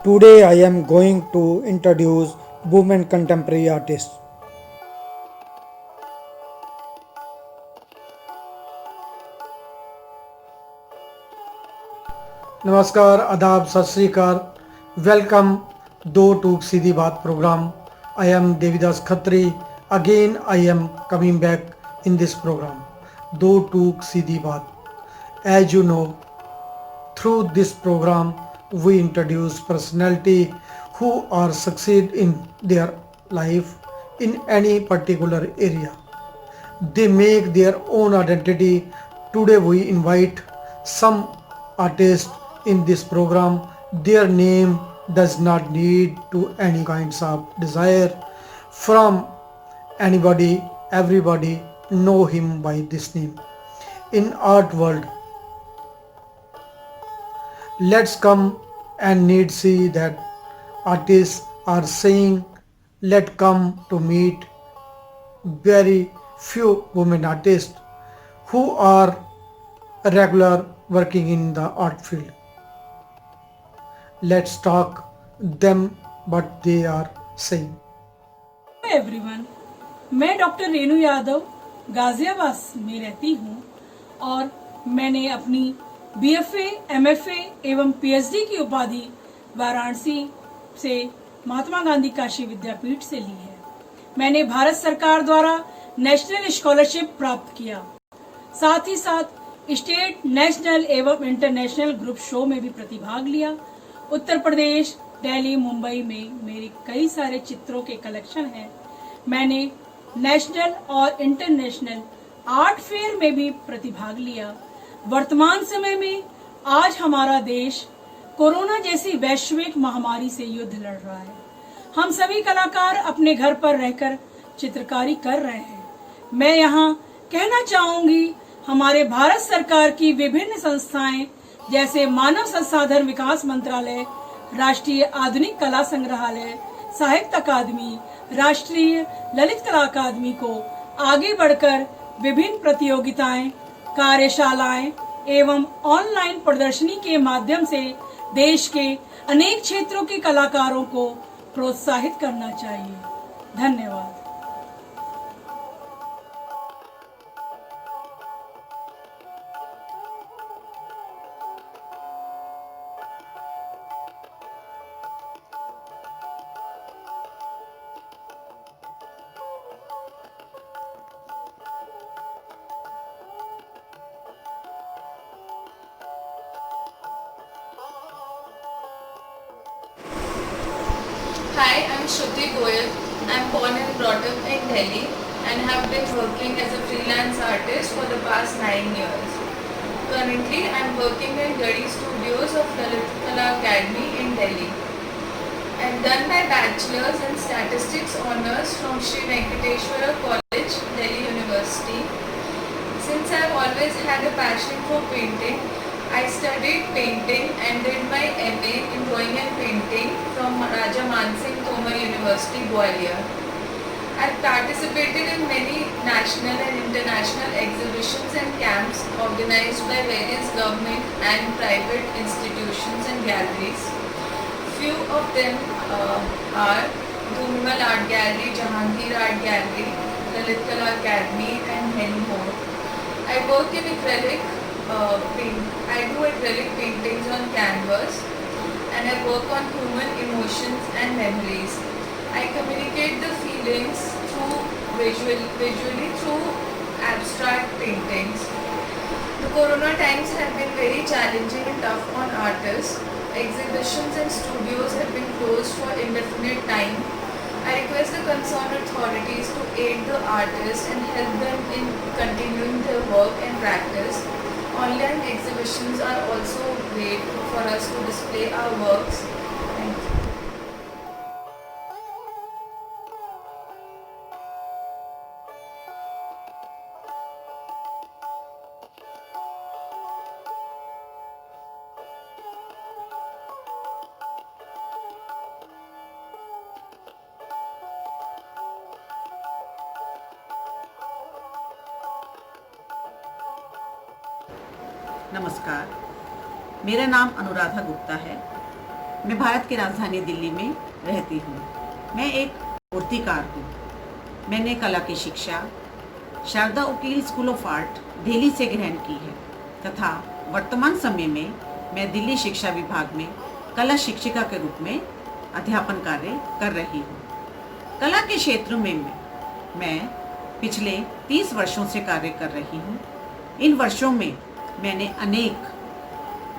Today I am going to introduce women contemporary artists. नमस्कार, आदाब, सत श्री अकाल। वेलकम दो टूक सीधी बात programme. I am Devidas Khatri. Again I am coming back in this program. दो टूक सीधी बात. As you know, through this program we introduce personality who are succeed in their life in any particular area. They make their own identity. Today we invite some artists in this program. Their name does not need to any kinds of desire from anybody. Everybody know him by this name. In art world, let's come and need see that artists are saying let come to meet very few women artists who are regular working in the art field. Let's talk them what they are saying. Everyone, मैं doctor Renu Yadav Ghaziabad में रहती हूँ और मैंने अपनी BFA, MFA एवं PhD की उपाधि वाराणसी से महात्मा गांधी काशी विद्यापीठ से ली है। मैंने भारत सरकार द्वारा नेशनल स्कॉलरशिप प्राप्त किया। साथ ही साथ स्टेट, नेशनल एवं इंटरनेशनल ग्रुप शो में भी प्रतिभाग लिया। उत्तर प्रदेश, दिल्ली, मुंबई में मेरे कई सारे चित्रों के कलेक्शन हैं। मैंने नेशनल और इंटरनेशनल आर्ट फेयर में भी प्रतिभाग लिया। वर्तमान समय में आज हमारा देश कोरोना जैसी वैश्विक महामारी से युद्ध लड़ रहा है। हम सभी कलाकार अपने घर पर रहकर चित्रकारी कर रहे हैं। मैं यहाँ कहना चाहूंगी, हमारे भारत सरकार की विभिन्न संस्थाएं जैसे मानव संसाधन विकास मंत्रालय, राष्ट्रीय आधुनिक कला संग्रहालय, साहित्य अकादमी, राष्ट्रीय ललित कला अकादमी को आगे बढ़कर विभिन्न प्रतियोगिताएं, कार्यशालाएं एवं ऑनलाइन प्रदर्शनी के माध्यम से देश के अनेक क्षेत्रों के कलाकारों को प्रोत्साहित करना चाहिए। धन्यवाद। Hi, I'm Shruti Goyal. I'm born and brought up in Delhi and have been working as a freelance artist for the past 9 years. Currently, I'm working in Gadi Studios of Lalit Kala Academy in Delhi. I've done my bachelor's in statistics honors from Sri Venkateshwara College, Delhi University. Since I've always had a passion for painting, I studied painting and did my MA in drawing and painting from Raja Mansingh Tomar University, Gwalior. I've participated in many national and international exhibitions and camps organized by various government and private institutions and galleries. Few of them are Dhunimal Art Gallery, Jahangir Art Gallery, Lalit Kala Academy and many more. I work in acrylic I do acrylic paintings on canvas and I work on human emotions and memories. I communicate the feelings visually through abstract paintings. The corona times have been very challenging and tough on artists. Exhibitions and studios have been closed for indefinite time. I request the concerned authorities to aid the artists and help them in continuing their work and practice. Online exhibitions are also great for us to display our works. Thank you. नमस्कार, मेरा नाम अनुराधा गुप्ता है। मैं भारत की राजधानी दिल्ली में रहती हूँ। मैं एक मूर्तिकार हूँ। मैंने कला की शिक्षा Sharda उकील school of art Delhi से ग्रहण की है तथा वर्तमान समय में मैं दिल्ली शिक्षा विभाग में कला शिक्षिका के रूप में अध्यापन कार्य कर रही हूँ। कला के क्षेत्र में मैं पिछले 30 वर्षों से कार्य कर रही हूँ। इन वर्षों में मैंने अनेक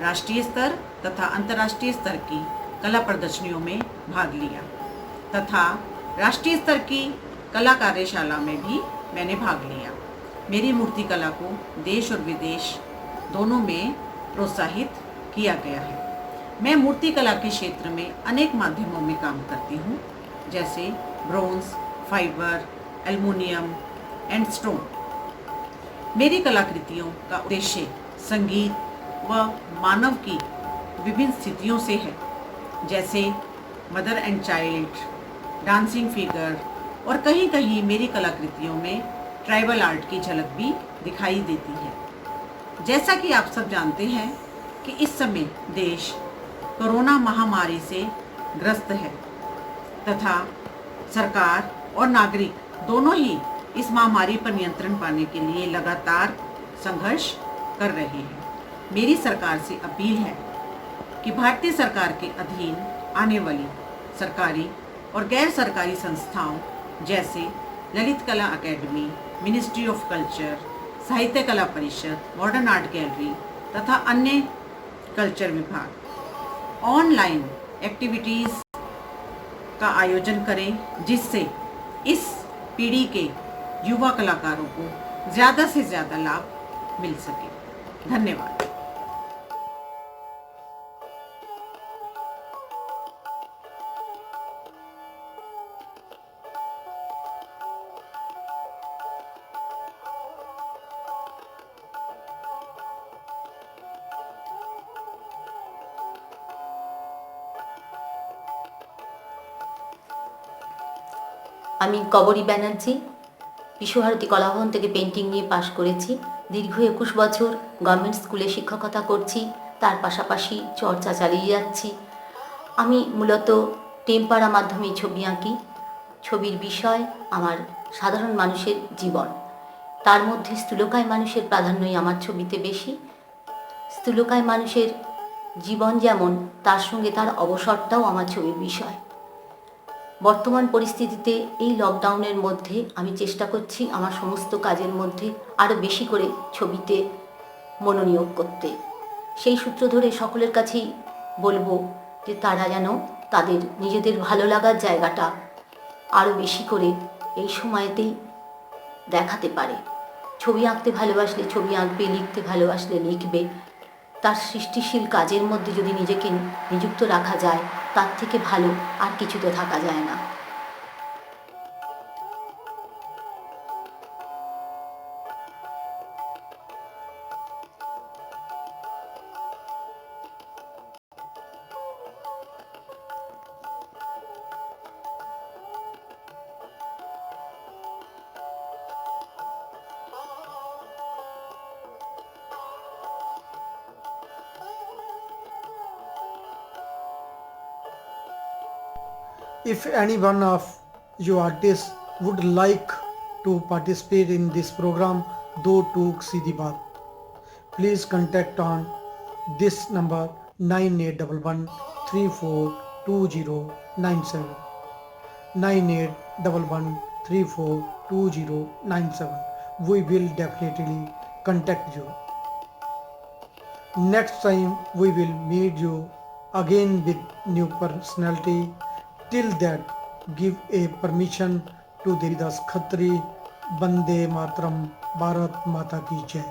राष्ट्रीय स्तर तथा अंतर्राष्ट्रीय स्तर की कला प्रदर्शनियों में भाग लिया तथा राष्ट्रीय स्तर की कला कार्यशाला में भी मैंने भाग लिया। मेरी मूर्ति कला को देश और विदेश दोनों में प्रोत्साहित किया गया है। मैं मूर्ति कला के क्षेत्र में अनेक माध्यमों में काम करती हूँ, जैसे bronze, fibre, aluminium and stone. मेरी कलाकृतियों का उद्देश्य संगीत व मानव की विभिन्न स्थितियों से है, जैसे mother and child, dancing figure, और कहीं कहीं मेरी कलाकृतियों में ट्राइबल आर्ट की झलक भी दिखाई देती है। जैसा कि आप सब जानते हैं कि इस समय देश कोरोना महामारी से ग्रस्त है तथा सरकार और नागरिक दोनों ही इस महामारी पर नियंत्रण पाने के लिए लगातार संघर्ष कर रहे हैं। मेरी सरकार से अपील है कि भारतीय सरकार के अधीन आने वाली सरकारी और गैर सरकारी संस्थाओं जैसे ललित कला अकेडमी, मिनिस्ट्री ऑफ कल्चर, साहित्य कला परिषद, मॉडर्न आर्ट गैलरी तथा अन्य कल्चर विभाग ऑनलाइन एक्टिविटीज़ का आयोजन करें, जिससे इस पीढ़ी के युवा कलाकारों को ज़्यादा से ज़्यादा लाभ मिल सके। धन्यवाद। আমি কবরী ব্যানার্জি বিশ্বভারতী কলাভবন থেকে পেন্টিং নিয়ে পাশ করেছি। দীর্ঘ 21 বছর গভর্নমেন্ট স্কুলে শিক্ষকতা করছি, তার পাশাপাশি চর্চা চালিয়ে যাচ্ছি। আমি মূলত টেম্পারা মাধ্যমে ছবি আঁকি। ছবির বিষয় আমার সাধারণ মানুষের জীবন, তার মধ্যে স্থূলকায় মানুষের প্রাধান্যই আমার ছবিতে বেশি। স্থূলকায় মানুষের জীবন যেমন, তার সঙ্গে তার অবসরটাও আমার ছবির বিষয়। বর্তমান পরিস্থিতিতে এই লকডাউনের মধ্যে আমি চেষ্টা করছি আমার সমস্ত কাজের মধ্যে আরও বেশি করে ছবিতে মনোনিয়োগ করতে। সেই সূত্র ধরে সকলের কাছেই বলবো যে তারা যেন তাদের নিজেদের ভালো লাগার জায়গাটা আরও বেশি করে এই সময়তেই দেখাতে পারে। ছবি আঁকতে ভালোবাসলে ছবি আঁকবে, লিখতে ভালোবাসলে লিখবে। তার সৃষ্টিশীল কাজের মধ্যে যদি নিজেকে নিযুক্ত রাখা যায়, তার থেকে ভালো আর কিছুতে থাকা যায় না। If any one of you artists would like to participate in this program, Do Took Seedhi Baat, please contact on this number 9811342097, 9811342097. We will definitely contact you. Next time we will meet you again with new personality. Till that, give a permission to Devidas Khatri. Bande Mataram. Bharat Mata Ki Jai.